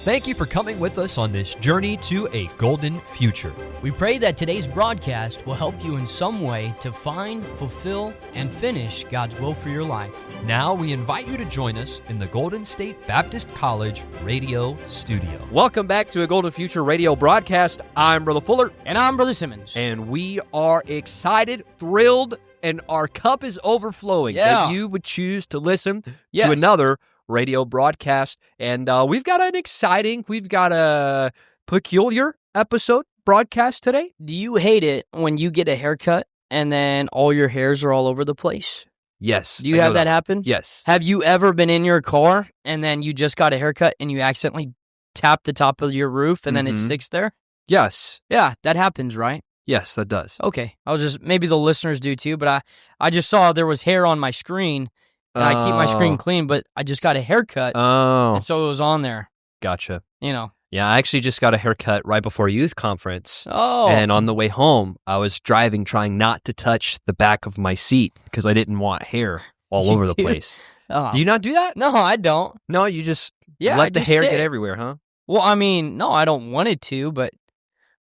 Thank you for coming with us on this journey to a golden future. We pray that today's broadcast will help you in some way to find, fulfill, and finish God's will for your life. Now we invite you to join us in the Golden State Baptist College radio studio. Welcome back to a Golden Future radio broadcast. I'm Brother Fuller. And I'm Brother Simmons. And we are excited, thrilled, and our cup is overflowing that you would choose to listen to another radio broadcast. And we've got a peculiar episode broadcast today. Do you hate it when you get a haircut and then all your hairs are all over the place? Yes. Do you have that happen? Yes. Have you ever been in your car and then you just got a haircut and you accidentally tap the top of your roof and then it sticks there? Yes. Yeah, that happens, right? Yes, that does. Okay. Maybe the listeners do too, but I just saw there was hair on my screen. And I keep my screen clean, but I just got a haircut. Oh. And so it was on there. Gotcha. You know. Yeah, I actually just got a haircut right before youth conference. Oh. And on the way home, I was driving, trying not to touch the back of my seat because I didn't want hair all over the place. Oh. Do you not do that? No, I don't. No, you just let the hair get everywhere, huh? Well, I mean, no, I don't want it to, but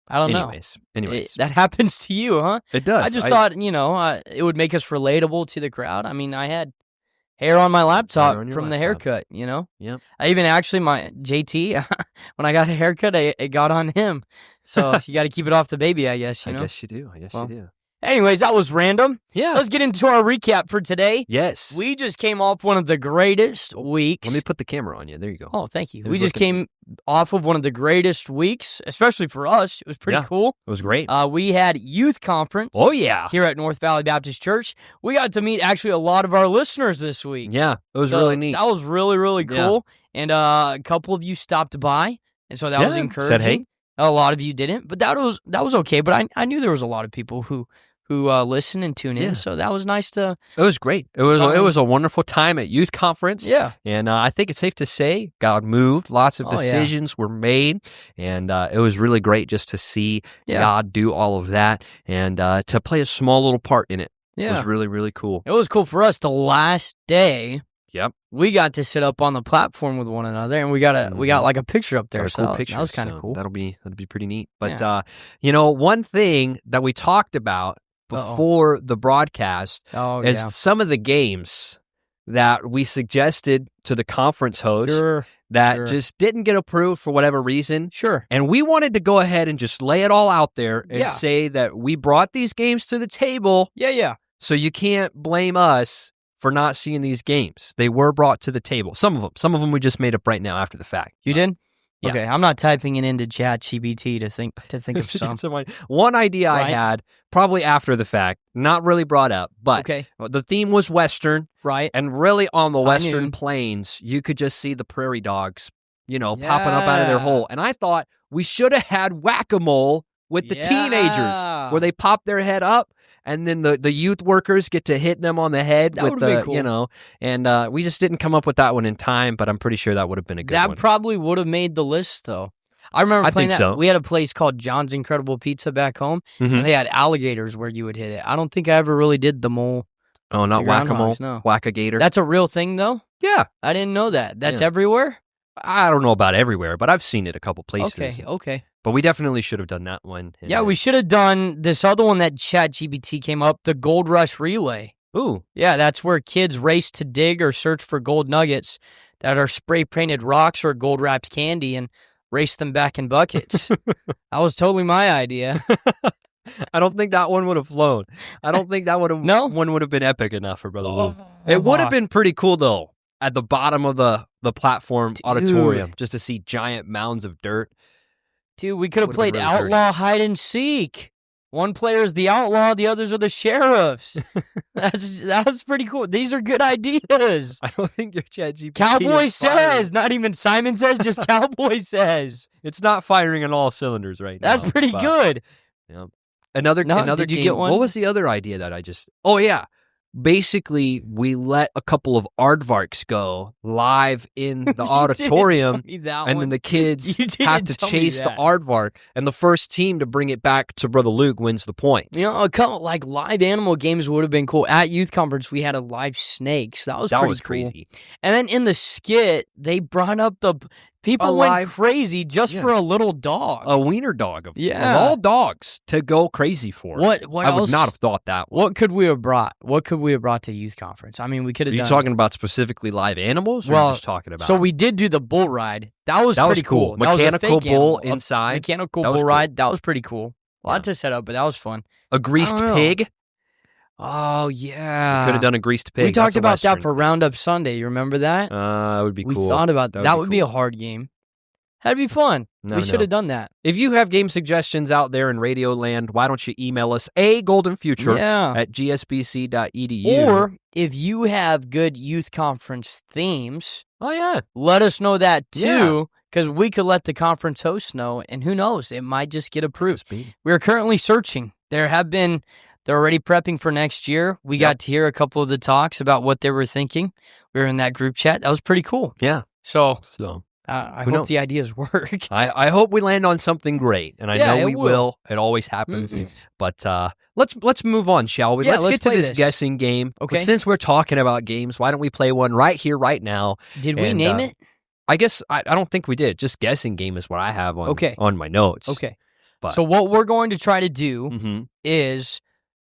I don't know. Anyways. That happens to you, huh? It does. I just thought, it would make us relatable to the crowd. I mean, I had hair on my laptop from the haircut, Yep. I even actually, my JT, when I got a haircut, it got on him. So you got to keep it off the baby, I guess, I guess you do. You do. Anyways, that was random. Yeah. Let's get into our recap for today. Yes. We just came off one of the greatest weeks. Let me put the camera on you. There you go. Oh, thank you. We just came off of one of the greatest weeks, especially for us. It was pretty cool. It was great. We had youth conference. Oh, yeah. Here at North Valley Baptist Church. We got to meet actually a lot of our listeners this week. Yeah, it was really neat. That was really, really cool. Yeah. And a couple of you stopped by, and so that was encouraging. Said hey. A lot of you didn't, but that was okay. But I knew there was a lot of people who listen and tune in, so that was nice to... It was great. It was a wonderful time at youth conference. Yeah. And I think it's safe to say God moved. Lots of decisions were made, and it was really great just to see God do all of that and to play a small little part in it. Yeah. It was really, really cool. It was cool for us. The last day... Yep. We got to sit up on the platform with one another, and we got like a picture up there. Cool picture. That was kind of cool. That'll be pretty neat. But one thing that we talked about before the broadcast is some of the games that we suggested to the conference host that just didn't get approved for whatever reason. Sure. And we wanted to go ahead and just lay it all out there and say that we brought these games to the table. Yeah. So you can't blame us for not seeing these games. They were brought to the table. Some of them we just made up right now after the fact. You did? Yeah. Okay, I'm not typing it into ChatGPT to think of some. One idea I had, probably after the fact, not really brought up, but the theme was Western. Right. And really on the Western plains, you could just see the prairie dogs, popping up out of their hole. And I thought we should have had whack-a-mole with the teenagers, where they pop their head up, and then the youth workers get to hit them on the head with the, cool. And we just didn't come up with that one in time, but I'm pretty sure that would have been a good one. That probably would have made the list, though. I remember playing that. So. We had a place called John's Incredible Pizza back home, and they had alligators where you would hit it. I don't think I ever really did the mole. Oh, not whack-a-mole? No. Whack-a-gator? That's a real thing, though? Yeah. I didn't know that. That's everywhere? I don't know about everywhere, but I've seen it a couple places. Okay. But we definitely should have done that one. Yeah, we should have done this other one that ChatGPT came up, the Gold Rush Relay. Ooh. Yeah, that's where kids race to dig or search for gold nuggets that are spray-painted rocks or gold-wrapped candy and race them back in buckets. That was totally my idea. I don't think that one would have flown. I don't think that one would have been epic enough for Brother Lou. It would have been pretty cool, though, at the bottom of the platform auditorium, just to see giant mounds of dirt. Dude, we could have played outlaw hide and seek. One player is the outlaw, the others are the sheriffs. That's pretty cool. These are good ideas. I don't think your ChatGPT Cowboy says, not even Simon says, just Cowboy says. It's not firing on all cylinders right now. That's pretty good. Yeah. Another did you game. Get one? What was the other idea that I just? Oh yeah. Basically, we let a couple of aardvarks go live in the auditorium, and then the kids have to chase the aardvark, and the first team to bring it back to Brother Luke wins the points. A couple like live animal games would have been cool. At youth conference, we had a live snakes. That was pretty cool. Crazy. And then in the skit, they brought up People went crazy just for a little dog. A wiener dog of all dogs to go crazy for. What I else? would not have thought that one. What could we have brought? What could we have brought to youth conference? I mean, we could have done... Are you talking about specifically live animals, or are you just talking about... So we did do the bull ride. That was pretty cool. Mechanical bull inside. Mechanical bull ride. That was pretty cool. A lot to set up, but that was fun. A greased pig. Oh, yeah. We could have done a greased pig. We talked about that for Roundup Sunday. You remember that? That would be cool. We thought about that. That would be a hard game. That'd be fun. We should have done that. If you have game suggestions out there in Radio Land, why don't you email us goldenfuture@gsbc.edu. Or if you have good youth conference themes, let us know that too, because we could let the conference host know, and who knows, it might just get approved. We're currently searching. They're already prepping for next year. We got to hear a couple of the talks about what they were thinking. We were in that group chat. That was pretty cool. Yeah. So I hope the ideas work. I hope we land on something great, and I know we will. It always happens. But let's move on, shall we? Let's get to this guessing game. Okay. But since we're talking about games, why don't we play one right here, right now? Did we name it? I guess I don't think we did. Just guessing game is what I have on my notes. Okay. So what we're going to try to do is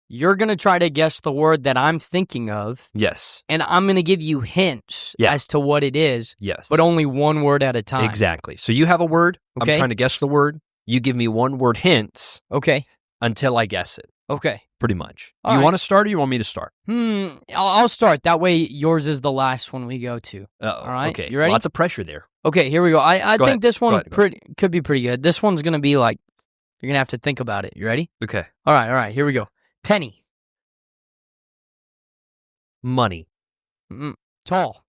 you're going to try to guess the word that I'm thinking of. Yes. And I'm going to give you hints as to what it is. Yes. But only one word at a time. Exactly. So you have a word. Okay. I'm trying to guess the word. You give me one word hints. Okay. Until I guess it. Okay. Pretty much. You want to start or you want me to start? I'll start. That way yours is the last one we go to. All right. Okay. You ready? Lots of pressure there. Okay, here we go. I think this one could be pretty good. This one's going to be like, you're going to have to think about it. You ready? Okay. All right. Here we go. Penny. Money. Tall.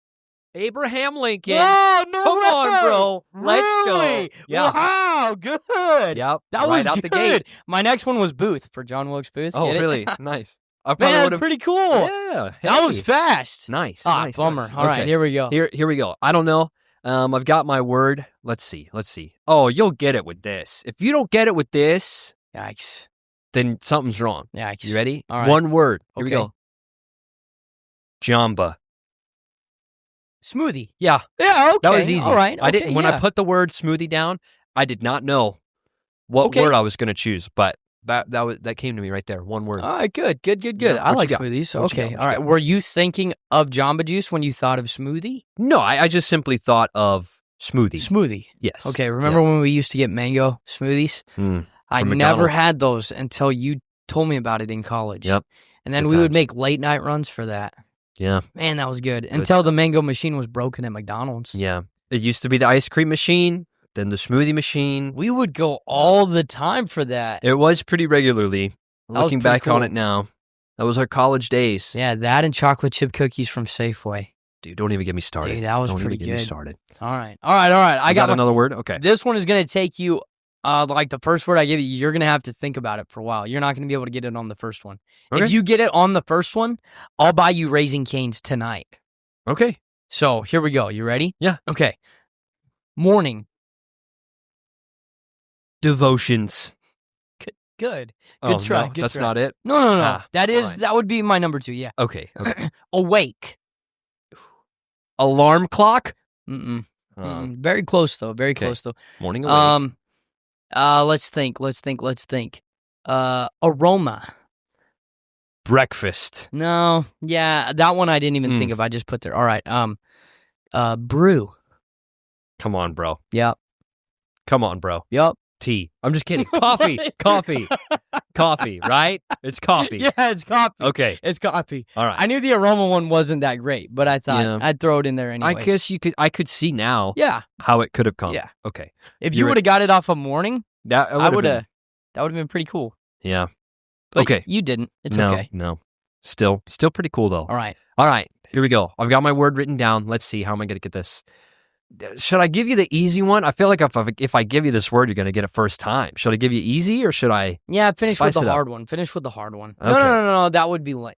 Abraham Lincoln. Oh, no Come way. on, bro. Let's Really? go. Yeah. Wow, good. Yep. That was out good. the gate. My next one was Booth for John Wilkes Booth. Oh, Get it? really? Nice. I Man, that's pretty cool. Yeah. That was fast. Nice. Bummer. Nice. All right, here we go. Here we go. I don't know. I've got my word. Let's see. Oh, you'll get it with this. If you don't get it with this, yikes, then something's wrong. Yikes. You ready? All right. One word. Here we go. Jamba. Smoothie. Yeah. Yeah, okay. That was easy. All right. I didn't. When I put the word smoothie down, I did not know what word I was going to choose, but that came to me right there. One word. All right, good. Yeah, I like smoothies. Okay. All right. Were you thinking of Jamba Juice when you thought of smoothie? No, I just simply thought of smoothie. Smoothie. Yes. Okay. Remember when we used to get mango smoothies? I never had those until you told me about it in college. Yep. And then we would make late night runs for that. Yeah. Man, that was good. Until the mango machine was broken at McDonald's. Yeah. It used to be the ice cream machine, then the smoothie machine. We would go all the time for that. It was pretty regularly. Looking back on it now. That was our college days. Yeah, that and chocolate chip cookies from Safeway. Dude, don't even get me started. Dude, that was pretty good. Get me started. All right. I got another word? Okay. This one is going to take you, like the first word I give you, you're going to have to think about it for a while. You're not going to be able to get it on the first one. Okay. If you get it on the first one, I'll buy you Raising Cane's tonight. Okay. So here we go. You ready? Yeah. Okay. Morning. Devotions. Good try. No, that's not it? No. That would be my number 2, yeah. Okay. Awake. Alarm clock? Very close, though. Very close, though. Morning awake. Let's think. Aroma. Breakfast. No. Yeah, that one I didn't even think of. I just put there. All right. Brew. Come on, bro. Yep. Come on, bro. Yep. Tea. I'm just kidding. Coffee. Coffee, right? It's coffee. Yeah, it's coffee. Okay. It's coffee. All right. I knew the aroma one wasn't that great, but I thought I'd throw it in there anyways. I guess I could see now how it could have come. Yeah. Okay. If you would have got it off of morning, that would have been pretty cool. Yeah. But okay. You didn't. It's okay. No. Still pretty cool though. All right. Here we go. I've got my word written down. Let's see. How am I going to get this? Should I give you the easy one? I feel like if I give you this word, you're going to get it first time. Should I give you easy or should I? Yeah, finish with the hard one. Finish with the hard one. Okay. No. That would be like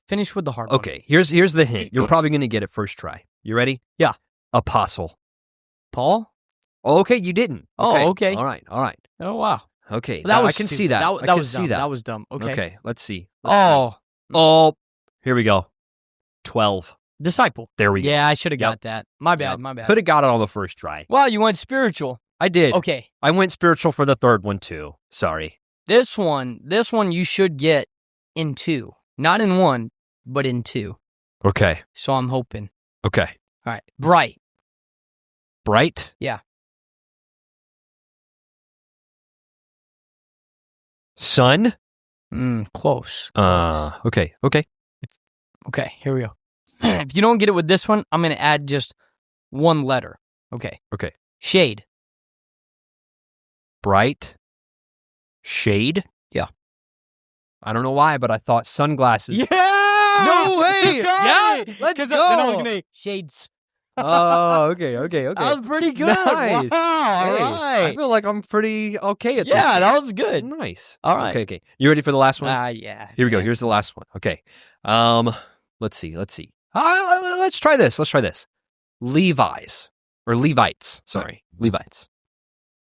finish with the hard one. Okay. Here's the hint. You're probably going to get it first try. You ready? Yeah. Apostle. Paul. Oh, okay. You didn't. Oh, okay. All right. Oh, wow. Okay. Well, I can see that. That was dumb. That was dumb. Okay. Okay. Let's see. Oh. Here we go. 12. Disciple. There we go. Yeah, I should have got that. My bad. Could have got it on the first try. Well, you went spiritual. I did. Okay. I went spiritual for the third one too. Sorry. This one you should get in 2. Not in 1, but in 2. Okay. So I'm hoping. Okay. All right. Bright. Bright? Yeah. Sun? Close. Okay. Okay, here we go. If you don't get it with this one, I'm going to add just 1 letter. Okay. Shade. Bright. Shade? Yeah. I don't know why, but I thought sunglasses. Yeah! No way! Yeah? Let's go! Shades. Oh, okay. That was pretty good. Nice. Wow, all right. I feel like I'm pretty okay at this. Yeah, that was good. Nice. All right. Okay. You ready for the last one? Yeah. Here we go. Here's the last one. Okay. Let's see. Let's try this. Levi's. Or Levites. Sorry. Levites.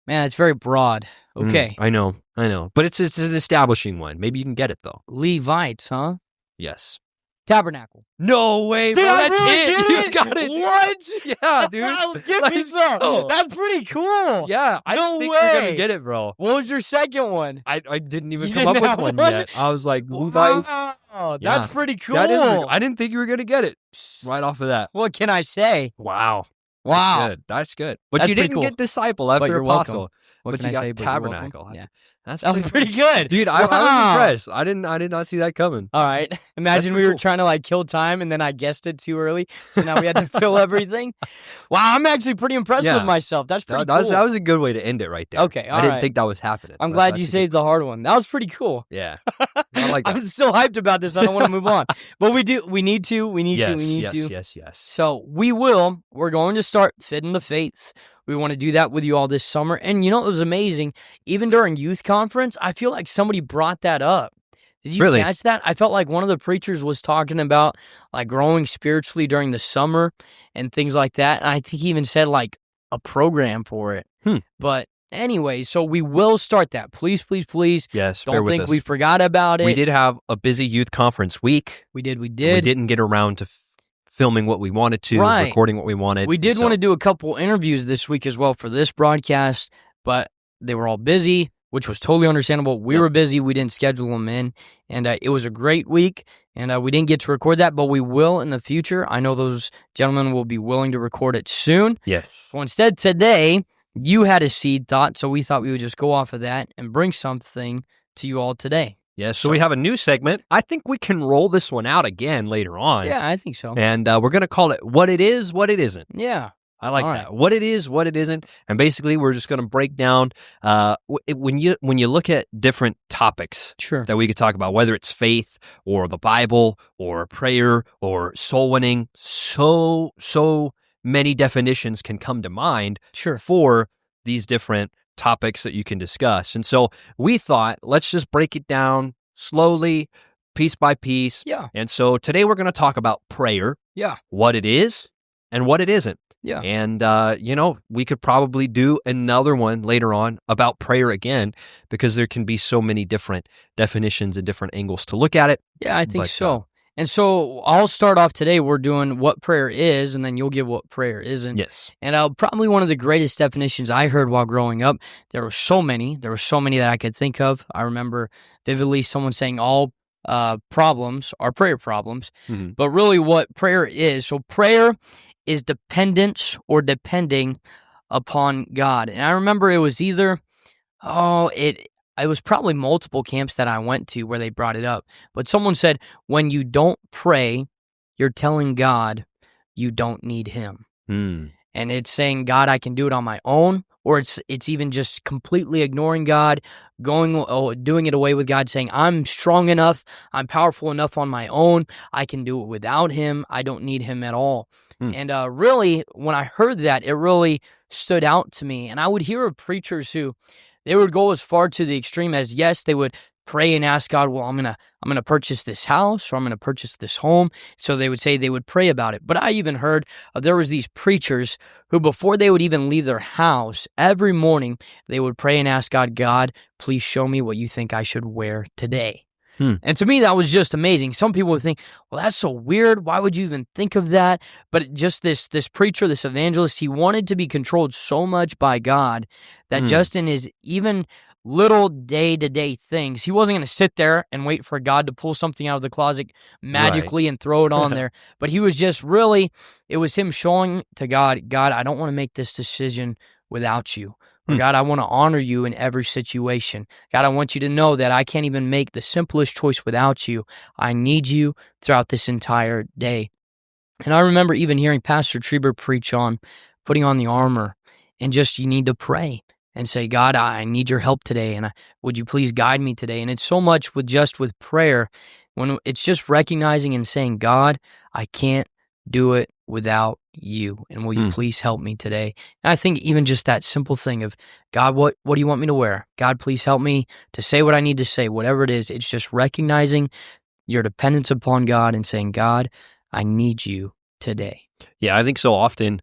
Man, it's very broad. Okay. I know. But it's an establishing one. Maybe you can get it, though. Levites, huh? Yes. Tabernacle. No way, bro. That's it. You got it. What? Yeah, dude. Give me some. Go. That's pretty cool. Yeah. I No think way. you're going to get it, bro. What was your second one? I didn't even You come up didn't with have one one? yet. I was like, Levites. Wow, Yeah. that's pretty cool. That is pretty cool. I didn't think you were going to get it right off of that. What can I say? Wow. Wow. That's good. But That's you pretty didn't cool. get disciple after you're apostle. welcome. What But can you I got say? But you're welcome? tabernacle. Yeah. That's That was pretty good. Dude, I was impressed. I did not see that coming. All right. Imagine we pretty were cool. trying to kill time and then I guessed it too early. So now we had to fill everything. Wow, I'm actually pretty impressed with myself. That's pretty cool. That was a good way to end it right there. Okay, I didn't think that was happening. I'm glad you saved the hard one. That was pretty cool. Yeah. I like that. I'm still hyped about this. I don't want to move on. But we need to. Yes. So we're going to start Fitting the Faith. We want to do that with you all this summer. And it was amazing. Even during youth conference, I feel like somebody brought that up. Did you catch that? I felt like one of the preachers was talking about growing spiritually during the summer and things like that. And I think he even said a program for it. But anyway, so we will start that. Please. Yes, don't think we forgot about it. We did have a busy youth conference week. We did. We didn't get around to filming what we wanted to, recording what we wanted. We did want to do a couple interviews this week as well for this broadcast, but they were all busy, which was totally understandable. We were busy. We didn't schedule them in, and it was a great week, and we didn't get to record that, but we will in the future. I know those gentlemen will be willing to record it soon. Yes. So instead, today, you had a seed thought, so we thought we would just go off of that and bring something to you all today. Yes, so we have a new segment. I think we can roll this one out again later on. Yeah, I think so. And we're going to call it What It Is, What It Isn't. Yeah. I like that. What it is, what it isn't. And basically, we're just going to break down when you look at different topics that we could talk about, whether it's faith or the Bible or prayer or soul winning, so many definitions can come to mind for these different topics that you can discuss. And so we thought, let's just break it down slowly, piece by piece. Yeah. And so today we're going to talk about prayer. Yeah. What it is and what it isn't. Yeah. And, we could probably do another one later on about prayer again, because there can be so many different definitions and different angles to look at it. Yeah, I think so. And so I'll start off today. We're doing what prayer is, and then you'll give what prayer isn't. Yes. And probably one of the greatest definitions I heard while growing up, there were so many that I could think of. I remember vividly someone saying all problems are prayer problems. Mm-hmm. But really what prayer is, so prayer is dependence or depending upon God. And I remember it was either, it was probably multiple camps that I went to where they brought it up. But someone said, when you don't pray, you're telling God you don't need him. And it's saying, God, I can do it on my own. Or it's even just completely ignoring God, doing it away with God, saying, I'm strong enough, I'm powerful enough on my own, I can do it without him, I don't need him at all. And really, when I heard that, it really stood out to me. And I would hear of preachers who, they would go as far to the extreme as, yes, they would pray and ask God, well, I'm gonna purchase this house, or I'm gonna purchase this home. So they would say they would pray about it. But I even heard there was these preachers who, before they would even leave their house, every morning they would pray and ask God, God, please show me what you think I should wear today. And to me, that was just amazing. Some people would think, well, that's so weird. Why would you even think of that? But just this preacher, this evangelist, he wanted to be controlled so much by God that just in his even little day-to-day things, he wasn't going to sit there and wait for God to pull something out of the closet magically and throw it on there. But he was just really, it was him showing to God, God, I don't want to make this decision without you. Or God, I want to honor you in every situation. God, I want you to know that I can't even make the simplest choice without you. I need you throughout this entire day. And I remember even hearing Pastor Trieber preach on putting on the armor and just you need to pray and say, God, I need your help today. And would you please guide me today? And it's so much with prayer when it's just recognizing and saying, God, I can't do it without you, and will you please help me today? And I think even just that simple thing of, God, what do you want me to wear? God, please help me to say what I need to say, whatever it is. It's just recognizing your dependence upon God and saying, God, I need you today. Yeah, I think so often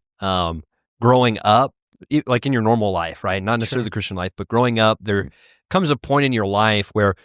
growing up, like in your normal life, right? Not necessarily the Christian life, but growing up, there comes a point in your life where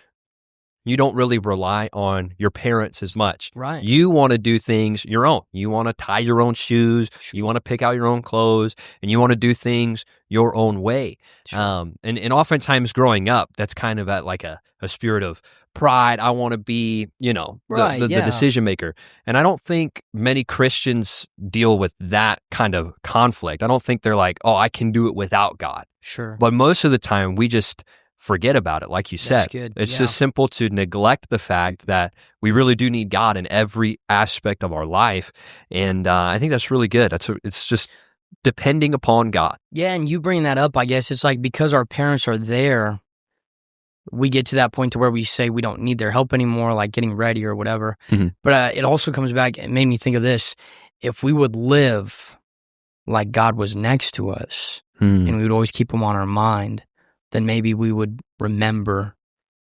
you don't really rely on your parents as much. Right. You want to do things your own. You want to tie your own shoes. You want to pick out your own clothes, and you want to do things your own way. And oftentimes growing up, that's kind of at like a spirit of pride. I want to be, the decision maker. And I don't think many Christians deal with that kind of conflict. I don't think they're like, oh, I can do it without God. Sure. But most of the time, we just forget about it, like you said. That's good. It's just simple to neglect the fact that we really do need God in every aspect of our life, and I think that's really good. It's just depending upon God. Yeah, and you bring that up, I guess it's like because our parents are there, we get to that point to where we say we don't need their help anymore, like getting ready or whatever. But it also comes back, it made me think of this, if we would live like God was next to us, and we would always keep him on our mind, then maybe we would remember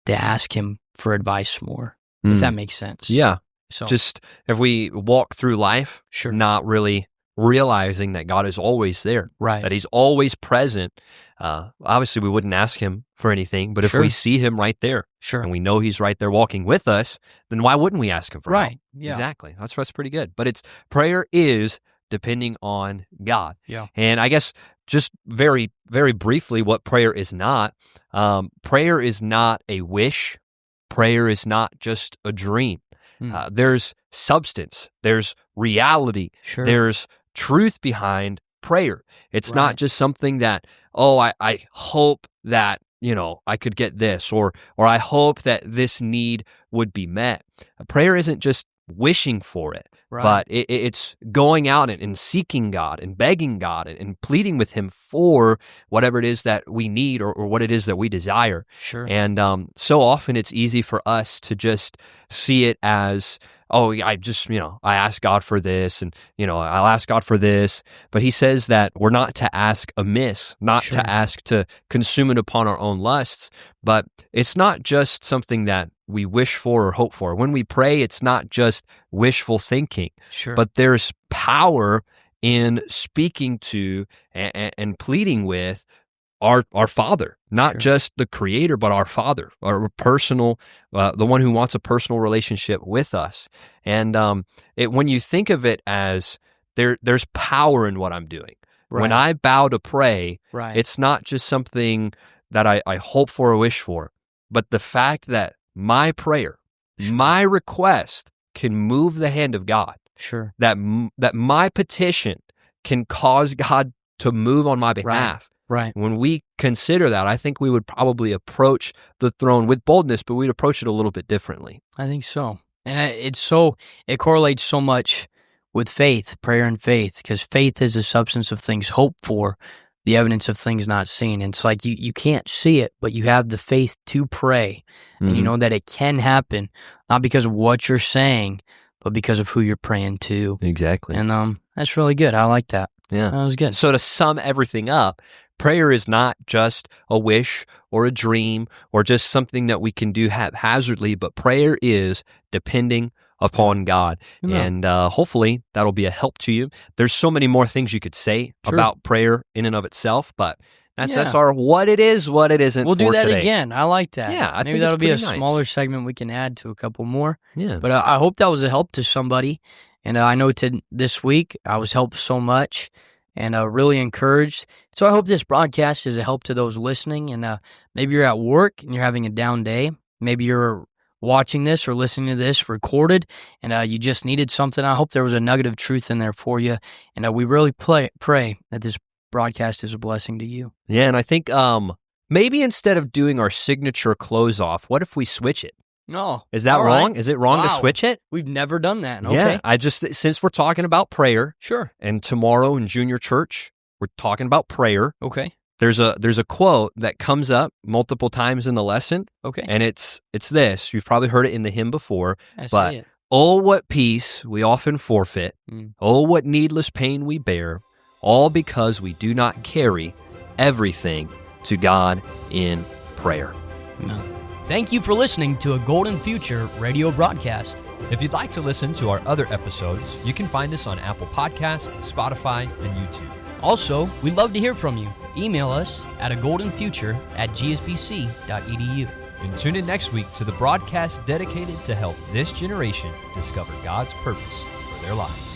to ask him for advice more, if that makes sense. Yeah. So just if we walk through life, not really realizing that God is always there, that he's always present. Obviously, we wouldn't ask him for anything, but if we see him right there and we know he's right there walking with us, then why wouldn't we ask him for help? Yeah. Exactly. That's pretty good. But prayer is depending on God. Yeah. And I guess just very, very briefly, what prayer is not. Prayer is not a wish. Prayer is not just a dream. There's substance. There's reality. There's truth behind prayer. It's not just something that, I hope that, I could get this, or I hope that this need would be met. Prayer isn't just wishing for it. But it's going out and seeking God and begging God and pleading with him for whatever it is that we need or what it is that we desire. And so often it's easy for us to just see it as, I ask God for this and, I'll ask God for this. But he says that we're not to ask amiss, not to ask to consume it upon our own lusts. But it's not just something that we wish for or hope for. When we pray, it's not just wishful thinking, but there's power in speaking to and pleading with our Father, not just the Creator, but our Father, our personal, the one who wants a personal relationship with us. And when you think of it as there's power in what I'm doing. When I bow to pray, it's not just something that I hope for or wish for, but the fact that my prayer, my request can move the hand of God. That my petition can cause God to move on my behalf. When we consider that, I think we would probably approach the throne with boldness, but we'd approach it a little bit differently. I think so. And it correlates so much with faith, prayer and faith, because faith is the substance of things hoped for, the evidence of things not seen. And it's like you can't see it, but you have the faith to pray. And you know that it can happen, not because of what you're saying, but because of who you're praying to. Exactly. And that's really good. I like that. Yeah. That was good. So to sum everything up, prayer is not just a wish or a dream or just something that we can do haphazardly, but prayer is depending upon God. And hopefully that'll be a help to you. There's so many more things you could say about prayer in and of itself, but That's our what it is, what it isn't. We'll do that today. Again. I like that. Yeah, I maybe think that'll be a nice. smaller segment we can add to a couple more. Yeah, but I hope that was a help to somebody. And I know this week I was helped so much and really encouraged. So I hope this broadcast is a help to those listening. And maybe you're at work and you're having a down day. Maybe you're watching this or listening to this recorded and you just needed something. I hope there was a nugget of truth in there for you. And we really pray that this broadcast is a blessing to you. Yeah, and I think maybe instead of doing our signature close off, what if we switch it? No. Is that wrong? Right. Is it wrong to switch it? We've never done that. Okay. Yeah, since we're talking about prayer. Sure. And tomorrow in junior church, we're talking about prayer. Okay. There's a quote that comes up multiple times in the lesson. Okay. And it's this. You've probably heard it in the hymn before. I but see it. Oh, what peace we often forfeit. Oh, what needless pain we bear. All because we do not carry everything to God in prayer. No. Thank you for listening to a Golden Future radio broadcast. If you'd like to listen to our other episodes, you can find us on Apple Podcasts, Spotify, and YouTube. Also, we'd love to hear from you. Email us at agoldenfuture@gsbc.edu. And tune in next week to the broadcast dedicated to help this generation discover God's purpose for their lives.